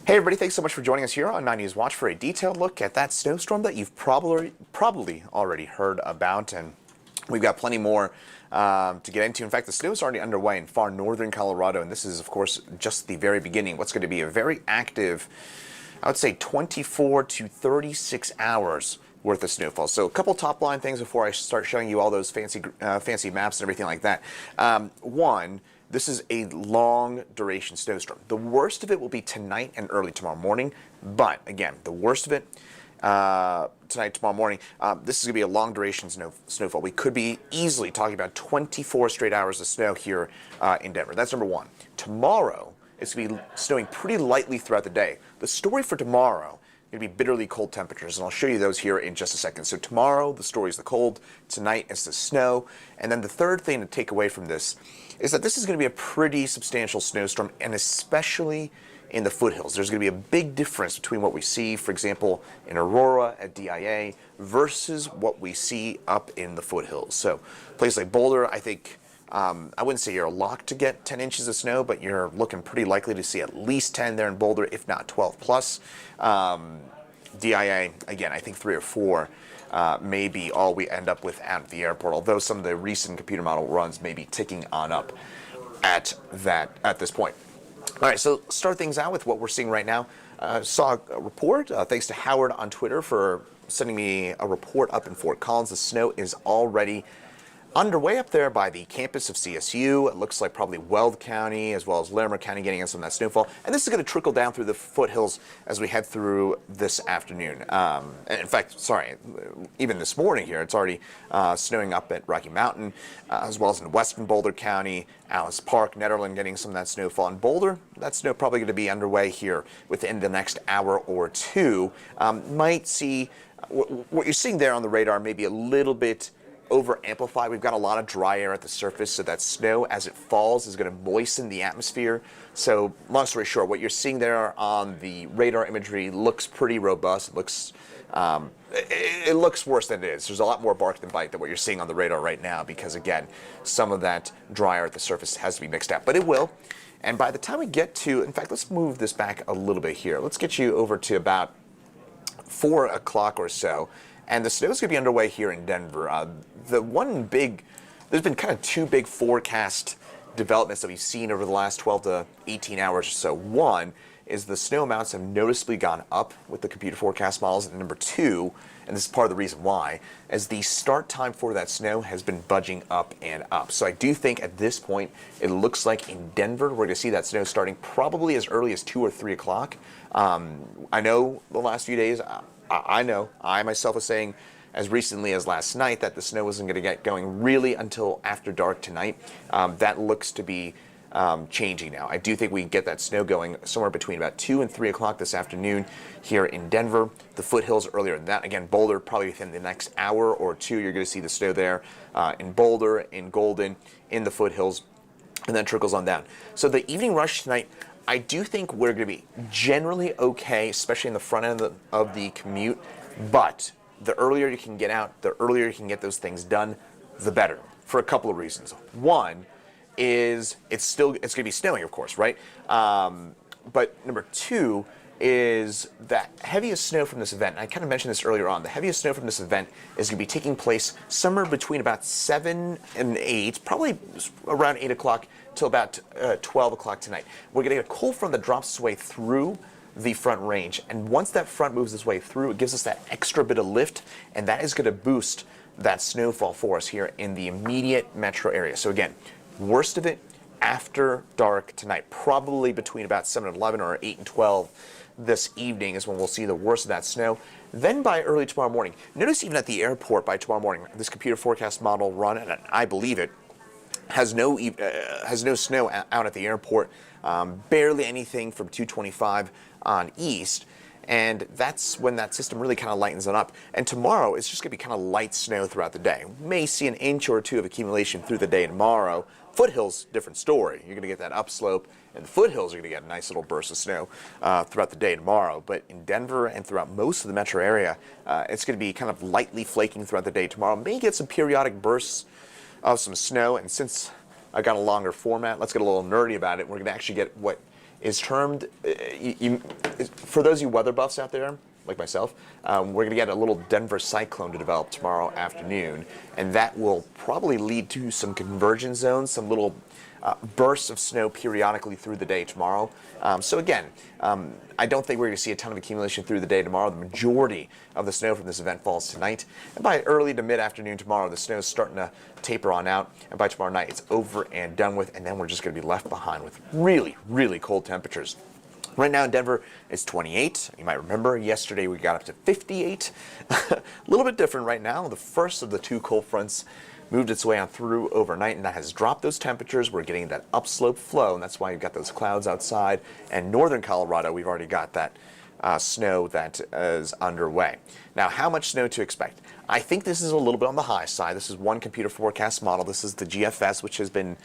Hey everybody, thanks so much for joining us here on 9 News Watch for a detailed look at that snowstorm that you've probably already heard about, and we've got plenty more to get into. In fact, the snow is already underway in far northern Colorado, and this is, of course, just the very beginning. What's going to be a very active, I would say, 24 to 36 hours worth of snowfall. So a couple top line things before I start showing you all those fancy maps and everything like that. One, this is a long duration snowstorm. The worst of it will be tonight and early tomorrow morning. But again, the worst of it tonight, tomorrow morning, this is going to be a long duration snowfall. We could be easily talking about 24 straight hours of snow here in Denver. That's number one. Tomorrow, it's going to be snowing pretty lightly throughout the day. The story for tomorrow is going to be bitterly cold temperatures, and I'll show you those here in just a second. So tomorrow, the story is the cold. Tonight, it's the snow. And then the third thing to take away from this is that this is going to be a pretty substantial snowstorm, and especially in the foothills. There's going to be a big difference between what we see, for example, in Aurora at DIA versus what we see up in the foothills. So places like Boulder, I think, I wouldn't say you're locked to get 10 inches of snow, but you're looking pretty likely to see at least 10 there in Boulder, if not 12 plus. DIA, again, I think 3 or 4 may be all we end up with at the airport, although some of the recent computer model runs may be ticking on up at this point. All right, so start things out with what we're seeing right now. Saw a report, thanks to Howard on Twitter for sending me a report up in Fort Collins. The snow is already underway up there by the campus of CSU. It looks like probably Weld County as well as Larimer County getting in some of that snowfall. And this is going to trickle down through the foothills as we head through this afternoon. And in fact, sorry, even this morning here, it's already snowing up at Rocky Mountain as well as in western Boulder County, Alice Park, Nederland getting some of that snowfall. In Boulder, that snow probably going to be underway here within the next hour or two. Might see what you're seeing there on the radar maybe a little bit over amplified. We've got a lot of dry air at the surface, so that snow as it falls is going to moisten the atmosphere. So long story short, what you're seeing there on the radar imagery looks pretty robust. It looks it looks worse than it is. There's a lot more bark than bite than what you're seeing on the radar right now, because again, some of that dry air at the surface has to be mixed out, but it will. And by the time we get to, in fact, let's move this back a little bit here. Let's get you over to about 4 o'clock or so. And the snow is going to be underway here in Denver. There's been kind of 2 big forecast developments that we've seen over the last 12 to 18 hours or so. One is the snow amounts have noticeably gone up with the computer forecast models. And number 2, and this is part of the reason why, is the start time for that snow has been budging up and up. So I do think at this point, it looks like in Denver, we're going to see that snow starting probably as early as 2 or 3 o'clock. I know the last few days, I know I myself was saying as recently as last night that the snow wasn't going to get going really until after dark tonight. That looks to be changing now. I do think we can get that snow going somewhere between about 2 and 3 o'clock this afternoon here in Denver. The foothills earlier than that. Again, Boulder, probably within the next hour or 2, you're going to see the snow there in Boulder, in Golden, in the foothills, and then trickles on down. So the evening rush tonight, I do think we're going to be generally okay, especially in the front end of the commute, but the earlier you can get out, the earlier you can get those things done, the better, for a couple of reasons. One is it's going to be snowing, of course, right? But number 2 is that heaviest snow from this event, and I kind of mentioned this earlier on, the heaviest snow from this event is going to be taking place somewhere between about 7 and 8, probably around 8 o'clock till about 12 o'clock tonight. We're going to get a cold front that drops its way through the front range, and once that front moves its way through, it gives us that extra bit of lift, and that is going to boost that snowfall for us here in the immediate metro area. So again, worst of it after dark tonight, probably between about 7 and 11 or 8 and 12 this evening is when we'll see the worst of that snow. Then by early tomorrow morning, notice even at the airport by tomorrow morning, this computer forecast model run, and I believe it, has no snow out at the airport, barely anything from 225 on east, and that's when that system really kind of lightens it up. And tomorrow, it's just going to be kind of light snow throughout the day. We may see an inch or 2 of accumulation through the day tomorrow. Foothills, different story. You're going to get that upslope, and the foothills are going to get a nice little burst of snow throughout the day tomorrow. But in Denver and throughout most of the metro area, it's going to be kind of lightly flaking throughout the day tomorrow. May get some periodic bursts of some snow, and since I got a longer format, let's get a little nerdy about it. We're going to actually get what is termed, for those of you weather buffs out there, like myself, we're going to get a little Denver cyclone to develop tomorrow afternoon, and that will probably lead to some convergence zones, some little bursts of snow periodically through the day tomorrow. So again, I don't think we're going to see a ton of accumulation through the day tomorrow. The majority of the snow from this event falls tonight. And by early to mid-afternoon tomorrow, the snow is starting to taper on out. And by tomorrow night, it's over and done with. And then we're just going to be left behind with really, really cold temperatures. Right now in Denver, it's 28. You might remember yesterday we got up to 58. A little bit different right now. The first of the two cold fronts moved its way on through overnight, and that has dropped those temperatures. We're getting that upslope flow, and that's why you've got those clouds outside. And northern Colorado, we've already got that snow that is underway. Now, how much snow to expect? I think this is a little bit on the high side. This is one computer forecast model. This is the GFS, which has been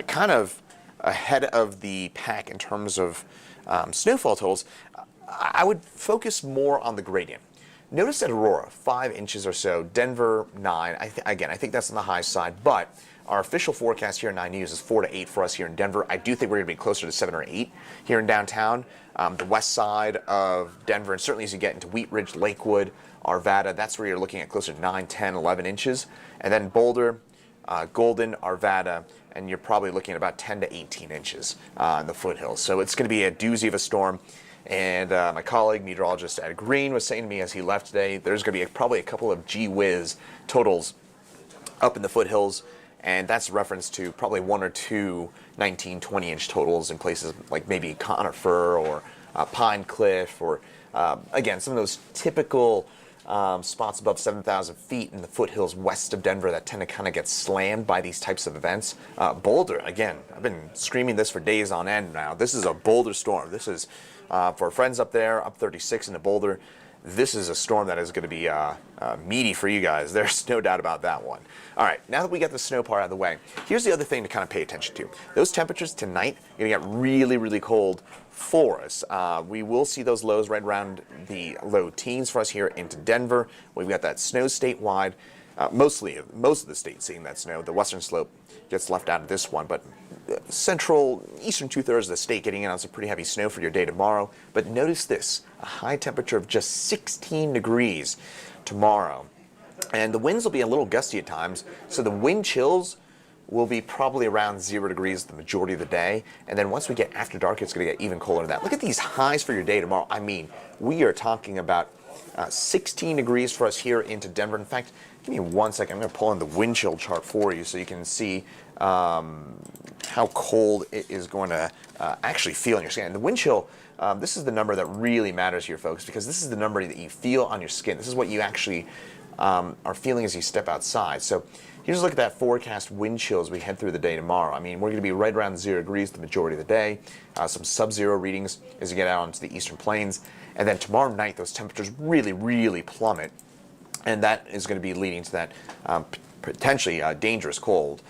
kind of ahead of the pack in terms of snowfall totals. I would focus more on the gradient. Notice that Aurora, 5 inches or so, Denver, 9. Again, I think that's on the high side, but our official forecast here at 9 News is 4 to 8 for us here in Denver. I do think we're going to be closer to 7 or 8 here in downtown. The west side of Denver, and certainly as you get into Wheat Ridge, Lakewood, Arvada, that's where you're looking at closer to 9, 10, 11 inches. And then Boulder, Golden, Arvada, and you're probably looking at about 10 to 18 inches in the foothills. So it's going to be a doozy of a storm. And my colleague, meteorologist Ed Green, was saying to me as he left today, there's going to be probably a couple of gee whiz totals up in the foothills. And that's a reference to probably 1 or 2 19, 20-inch totals in places like maybe Conifer or Pine Cliff, or again, some of those typical spots above 7,000 feet in the foothills west of Denver that tend to kind of get slammed by these types of events. Boulder, again, I've been screaming this for days on end now. This is a Boulder storm. This is, for friends up there, up 36 into Boulder, this is a storm that is going to be meaty for you guys. There's no doubt about that one. All right, now that we got the snow part out of the way, here's the other thing to kind of pay attention to. Those temperatures tonight are going to get really, really cold for us. We will see those lows right around the low teens for us here into Denver. We've got that snow statewide. Most of the states seeing that snow. The western slope gets left out of this one, but central, eastern 2/3 of the state getting in on some pretty heavy snow for your day tomorrow. But notice this, a high temperature of just 16 degrees tomorrow. And the winds will be a little gusty at times, so the wind chills will be probably around 0 degrees the majority of the day. And then once we get after dark, it's going to get even colder than that. Look at these highs for your day tomorrow. I mean, we are talking about 16 degrees for us here into Denver. In fact, give me 1 second. I'm going to pull in the wind chill chart for you so you can see how cold it is going to actually feel in your skin. And the wind chill, this is the number that really matters here, folks, because this is the number that you feel on your skin. This is what you actually are feeling as you step outside. So here's a look at that forecast wind chill as we head through the day tomorrow. I mean, we're going to be right around 0 degrees the majority of the day. Some sub-zero readings as you get out onto the eastern plains. And then tomorrow night, those temperatures really, really plummet. And that is going to be leading to that potentially dangerous cold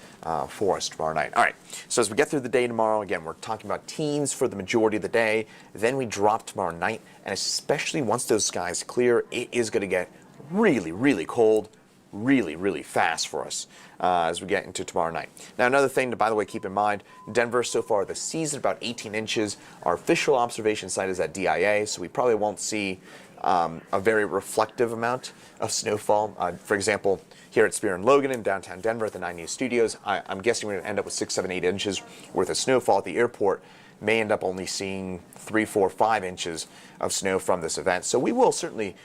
for us tomorrow night. All right, so as we get through the day tomorrow, again, we're talking about teens for the majority of the day. Then we drop tomorrow night, and especially once those skies clear, it is going to get really, really cold, really, really fast for us as we get into tomorrow night. Now, another thing to, by the way, keep in mind, Denver so far this season, about 18 inches. Our official observation site is at DIA, so we probably won't see a very reflective amount of snowfall. For example, here at Spear and Logan in downtown Denver at the 9 News studios, I'm guessing we're going to end up with 6, 7, 8 inches worth of snowfall. At the airport, may end up only seeing 3, 4, 5 inches of snow from this event. So we will certainly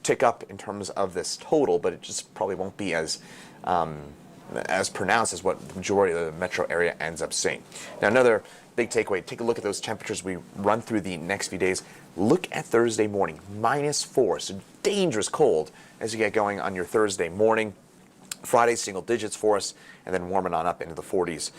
tick up in terms of this total, but it just probably won't be as pronounced as what the majority of the metro area ends up seeing. Now, another big takeaway, take a look at those temperatures we run through the next few days. Look at Thursday morning, -4, so dangerous cold as you get going on your Thursday morning. Friday, single digits for us, and then warming on up into the 40s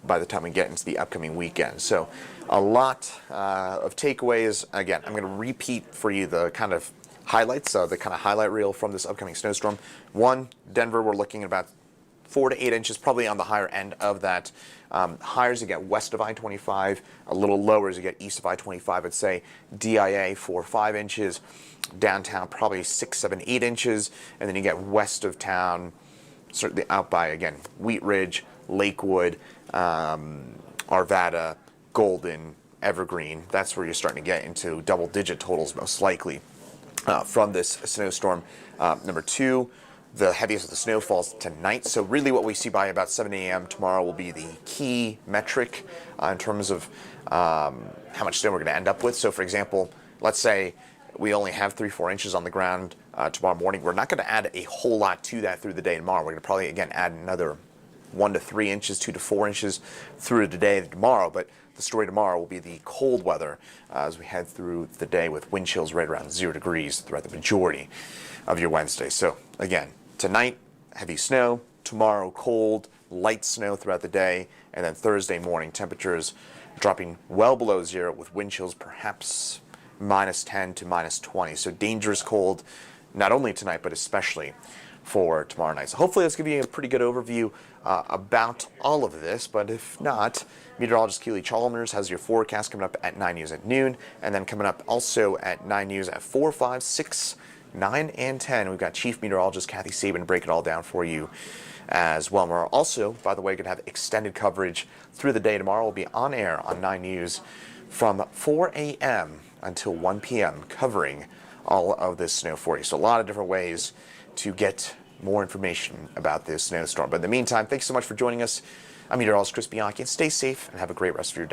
by the time we get into the upcoming weekend. So a lot of takeaways. Again, I'm going to repeat for you the kind of highlights, the kind of highlight reel from this upcoming snowstorm. 1, Denver, we're looking at about 4 to 8 inches, probably on the higher end of that. Higher as you get west of I-25, a little lower as you get east of I-25. I'd say DIA 4 or 5 inches, downtown probably 6, 7, 8 inches, and then you get west of town, certainly out by, again, Wheat Ridge, Lakewood, Arvada, golden, evergreen. That's where you're starting to get into double-digit totals most likely from this snowstorm. Number 2, the heaviest of the snow falls tonight. So really what we see by about 7 a.m. tomorrow will be the key metric in terms of how much snow we're going to end up with. So for example, let's say we only have 3-4 inches on the ground tomorrow morning. We're not going to add a whole lot to that through the day tomorrow. We're going to probably, again, add another 1 to 3 inches, 2 to 4 inches through the day tomorrow. But the story tomorrow will be the cold weather as we head through the day with wind chills right around 0 degrees throughout the majority of your Wednesday. So again, tonight, heavy snow. Tomorrow, cold, light snow throughout the day. And then Thursday morning, temperatures dropping well below 0 with wind chills perhaps -10 to -20. So dangerous cold, not only tonight, but especially for tomorrow night. So hopefully that's giving you a pretty good overview about all of this. But if not, meteorologist Keely Chalmers has your forecast coming up at 9 News at noon, and then coming up also at 9 News at 4, 5, 6, 9, and 10. We've got Chief Meteorologist Kathy Sabin to break it all down for you as well. We're also, by the way, going to have extended coverage through the day tomorrow. We'll be on air on 9 News from 4 a.m. until 1 p.m. covering all of this snow for you. So a lot of different ways to get more information about this snowstorm. But in the meantime, thanks so much for joining us. I'm Meteorologist Chris Bianchi, and stay safe and have a great rest of your day.